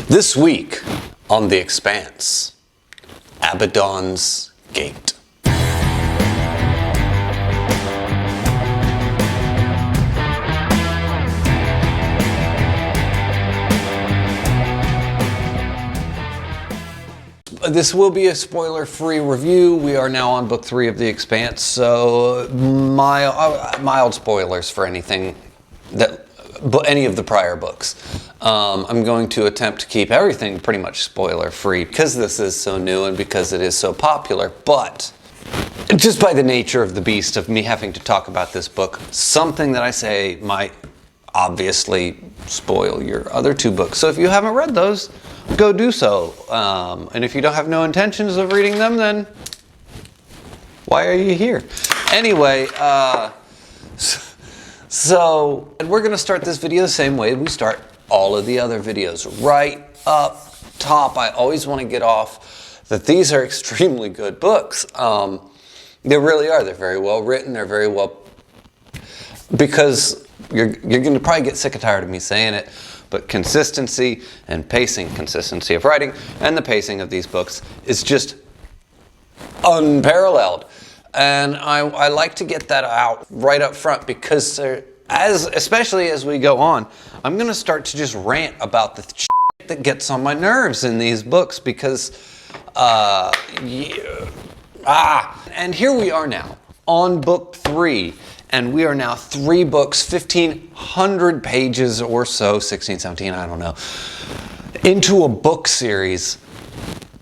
This week on The Expanse, Abaddon's Gate. This will be a spoiler-free review. We are now on book 3 of The Expanse, so mild spoilers for anything that, any of the prior books. I'm going to attempt to keep everything pretty much spoiler-free because this is so new and because it is so popular, but just by the nature of the beast of me having to talk about this book, something that I say might obviously spoil your other 2 books. So if you haven't read those, go do so. And if you don't have no intentions of reading them, then why are you here? Anyway, so we're going to start this video the same way we start all of the other videos. Right up top, I always want to get off that these are extremely good books. They really are. They're very well written. They're very well... Because you're going to probably get sick and tired of me saying it, but consistency and pacing, consistency of writing and the pacing of these books is just unparalleled. And I like to get that out right up front because especially as we go on, I'm going to start to just rant about the shit that gets on my nerves in these books because, and here we are now on book 3. And we are now 3 books, 1,500 pages or so, 16, 17, I don't know, into a book series.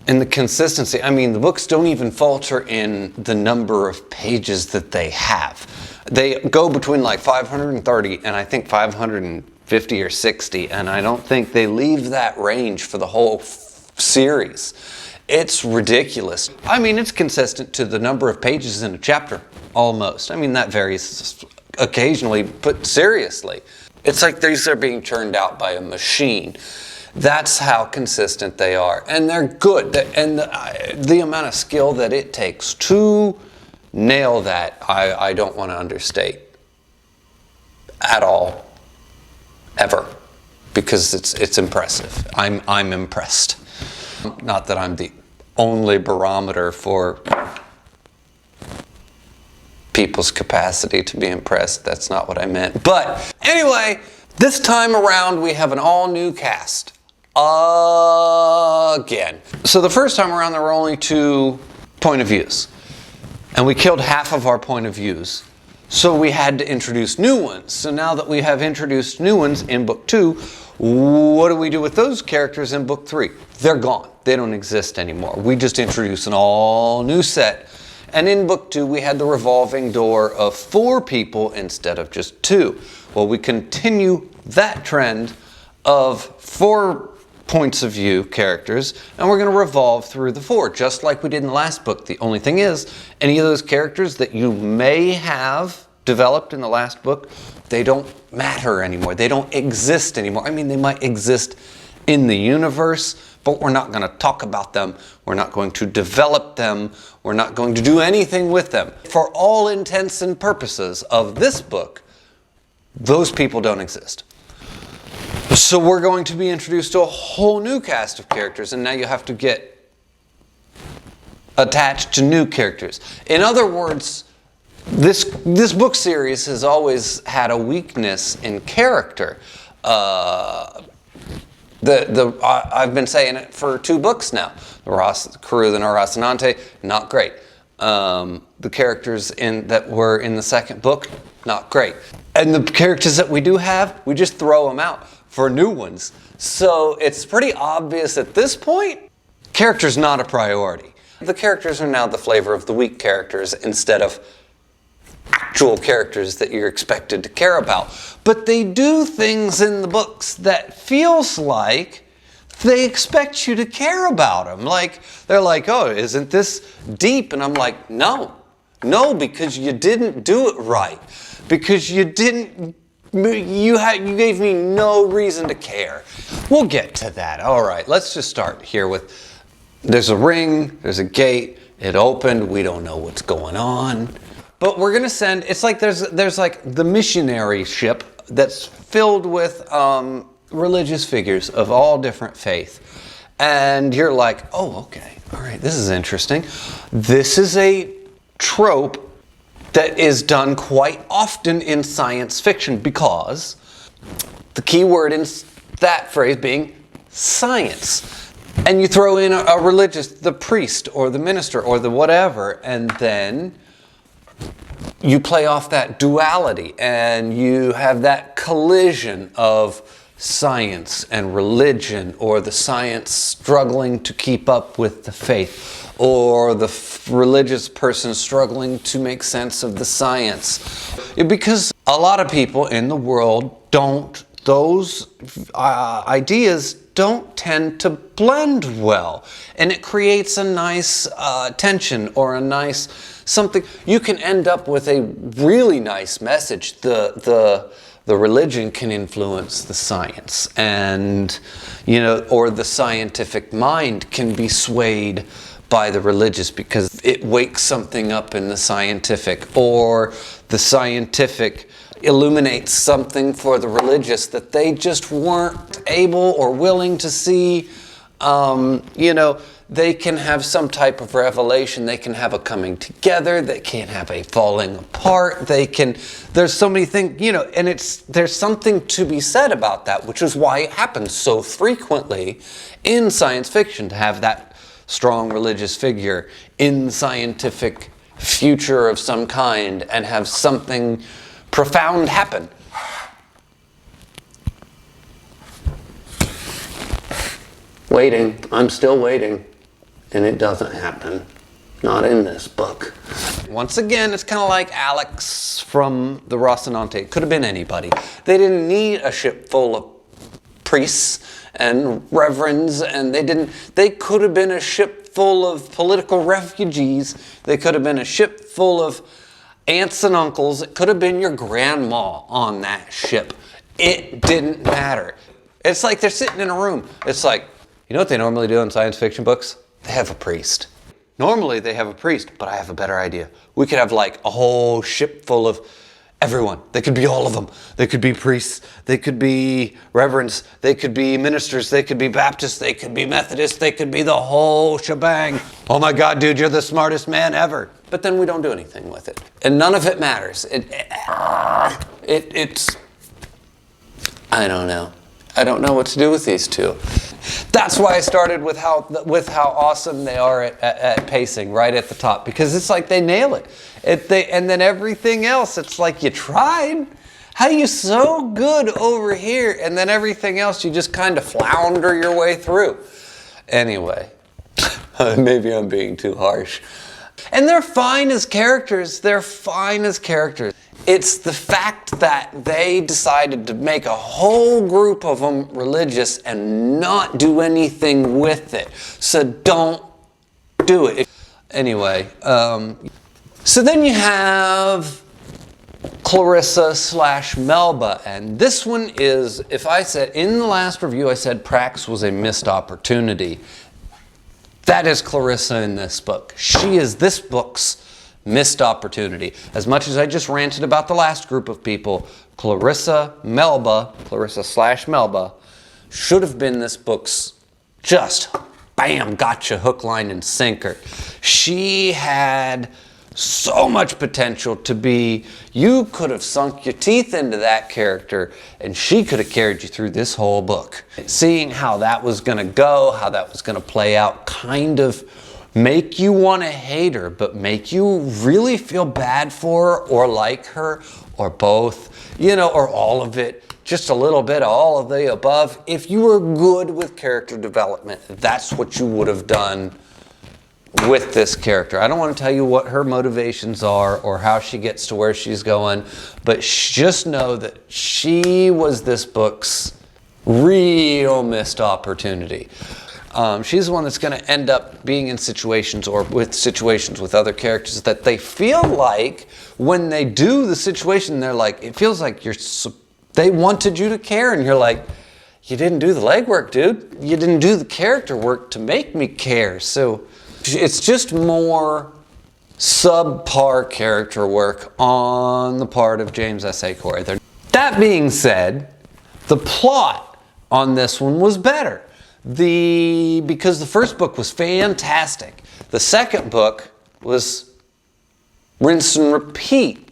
And the consistency, I mean, the books don't even falter in the number of pages that they have. They go between like 530 and I think 550 or 60, and I don't think they leave that range for the whole series. It's ridiculous. I mean, it's consistent to the number of pages in a chapter, almost. I mean, that varies occasionally, but seriously. It's like these are being churned out by a machine. That's how consistent they are. And they're good. And the amount of skill that it takes to nail that, I don't want to understate at all, ever, because it's impressive. I'm impressed. Not that I'm the only barometer for people's capacity to be impressed. That's not what I meant. But anyway, this time around we have an all-new cast. Again. So the first time around there were only 2 point of views. And we killed half of our point of views. So we had to introduce new ones. So now that we have introduced new ones in book 2, what do we do with those characters in book 3? They're gone. They don't exist anymore. We just introduce an all new set. And in book 2, we had the revolving door of 4 people instead of just 2. Well, we continue that trend of 4 points of view characters, and we're going to revolve through the 4, just like we did in the last book. The only thing is, any of those characters that you may have developed in the last book, they don't matter anymore. They don't exist anymore. I mean, they might exist in the universe, but we're not going to talk about them. We're not going to develop them. We're not going to do anything with them. For all intents and purposes of this book, those people don't exist. So we're going to be introduced to a whole new cast of characters, and now you have to get attached to new characters. In other words, this book series has always had a weakness in character. I've been saying it for 2 books now. The Crew, the Rocinante, not great. The characters that were in the second book, not great. And the characters that we do have, we just throw them out for new ones. So it's pretty obvious at this point, character's not a priority. The characters are now the flavor of the week characters instead of actual characters that you're expected to care about. But they do things in the books that feels like they expect you to care about them. Like, they're like, oh, isn't this deep? And I'm like, no, because you didn't do it right. Because you gave me no reason to care. We'll get to that. All right, let's just start here with, there's a ring, there's a gate, it opened, we don't know what's going on. But we're gonna send, it's like there's like the missionary ship that's filled with religious figures of all different faith. And you're like, oh, okay, all right, this is interesting. This is a trope that is done quite often in science fiction, because the key word in that phrase being science. And you throw in a religious, the priest or the minister or the whatever, and then you play off that duality and you have that collision of science and religion, or the science struggling to keep up with the faith, or the religious person struggling to make sense of the science. Because a lot of people in the world those ideas don't tend to blend well, and it creates a nice tension or a nice something. You can end up with a really nice message. The religion can influence the science, and or the scientific mind can be swayed by the religious because it wakes something up in the scientific, or the scientific illuminates something for the religious that they just weren't able or willing to see. They can have some type of revelation. They can have a coming together. They can have a falling apart. There's so many things, and there's something to be said about that, which is why it happens so frequently in science fiction to have that strong religious figure in the scientific future of some kind and have something profound happen. Waiting. I'm still waiting. And it doesn't happen. Not in this book. Once again, it's kind of like Alex from the Rocinante. It could have been anybody. They didn't need a ship full of priests and reverends, and they could have been a ship full of political refugees. They could have been a ship full of aunts and uncles. It could have been your grandma on that ship. It didn't matter. It's like they're sitting in a room. It's like, you know what they normally do in science fiction books? They have a priest. Normally they have a priest, but I have a better idea. We could have like a whole ship full of everyone. They could be all of them. They could be priests. They could be reverends. They could be ministers. They could be Baptists. They could be Methodists. They could be the whole shebang. Oh my God, dude, you're the smartest man ever. But then we don't do anything with it. And none of it matters. It's, I don't know. I don't know what to do with these two. That's why I started with how awesome they are at pacing right at the top, because it's like they nail it. And then everything else, it's like you tried. How are you so good over here? And then everything else, you just kind of flounder your way through. Anyway, maybe I'm being too harsh. And they're fine as characters. They're fine as characters. It's the fact that they decided to make a whole group of them religious and not do anything with it. So don't do it. Anyway, so then you have Clarissa / Melba, and this one is, if I said, in the last review I said Prax was a missed opportunity. That is Clarissa in this book. She is this book's missed opportunity. As much as I just ranted about the last group of people, Clarissa / Melba should have been this book's just bam, gotcha, hook, line, and sinker. She had so much potential to be, you could have sunk your teeth into that character and she could have carried you through this whole book. Seeing how that was going to go, how that was going to play out, kind of make you want to hate her, but make you really feel bad for her or like her, or both, or all of it. Just a little bit of all of the above. If you were good with character development, that's what you would have done with this character. I don't want to tell you what her motivations are or how she gets to where she's going, but just know that she was this book's real missed opportunity. She's the one that's going to end up being in situations with other characters that they feel like when they do the situation, they're like, it feels like they wanted you to care, and you're like, you didn't do the legwork, dude. You didn't do the character work to make me care. So it's just more subpar character work on the part of James S.A. Corey. That being said, the plot on this one was better. Because the first book was fantastic. The second book was rinse and repeat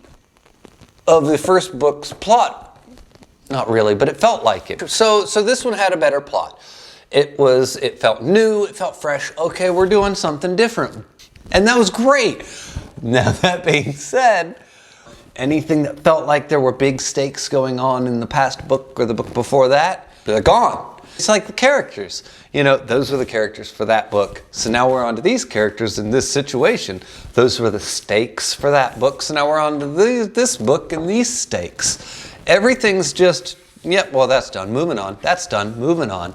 of the first book's plot. Not really, but it felt like it. So this one had a better plot. It felt new, it felt fresh. Okay, we're doing something different. And that was great. Now that being said, anything that felt like there were big stakes going on in the past book or the book before that, they're gone. It's like the characters. You know, those were the characters for that book. So now we're on to these characters in this situation. Those were the stakes for that book. So now we're on to this book and these stakes. Everything's just, yep, well, that's done, moving on. That's done, moving on.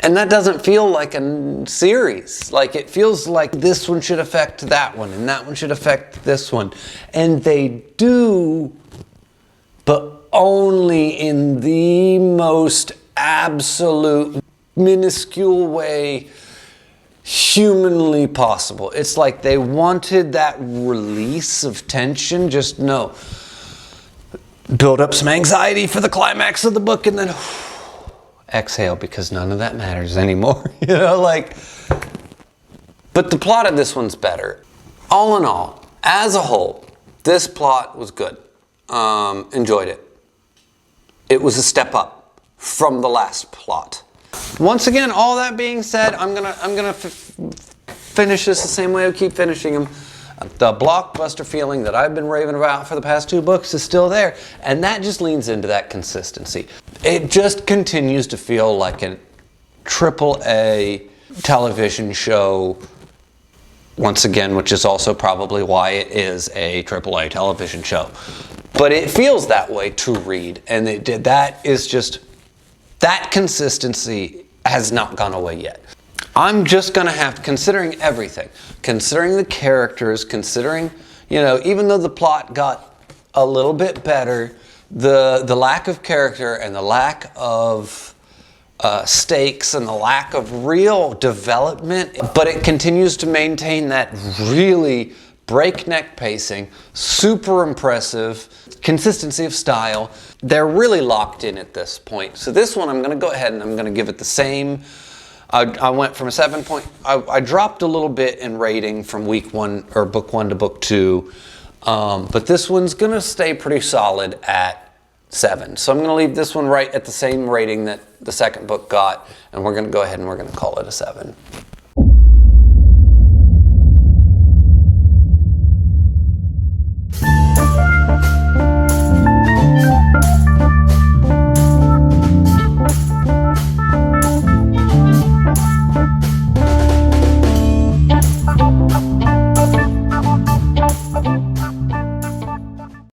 And that doesn't feel like a series. Like, it feels like this one should affect that one and that one should affect this one. And they do, but only in the most absolute minuscule way humanly possible. It's like they wanted that release of tension, just build up some anxiety for the climax of the book and then exhale, because none of that matters anymore. But the plot of this one's better. All in all, as a whole, this plot was good. Enjoyed it. It was a step up from the last plot. Once again, all that being said, I'm gonna finish this the same way I keep finishing them. The blockbuster feeling that I've been raving about for the past 2 books is still there, and that just leans into that consistency. It just continues to feel like a AAA television show, once again, which is also probably why it is a AAA television show. But it feels that way to read, and that consistency has not gone away yet. I'm just going to have, considering everything, considering the characters, considering, even though the plot got a little bit better, the lack of character and the lack of stakes and the lack of real development, but it continues to maintain that really breakneck pacing, super impressive consistency of style. They're really locked in at this point. So this one, I'm going to go ahead and I'm going to give it the same. I went from a 7 point. I dropped a little bit in rating from week 1 or book 1 to book 2, but this one's going to stay pretty solid at 7. So I'm going to leave this one right at the same rating that the second book got, and we're going to go ahead and we're going to call it a 7.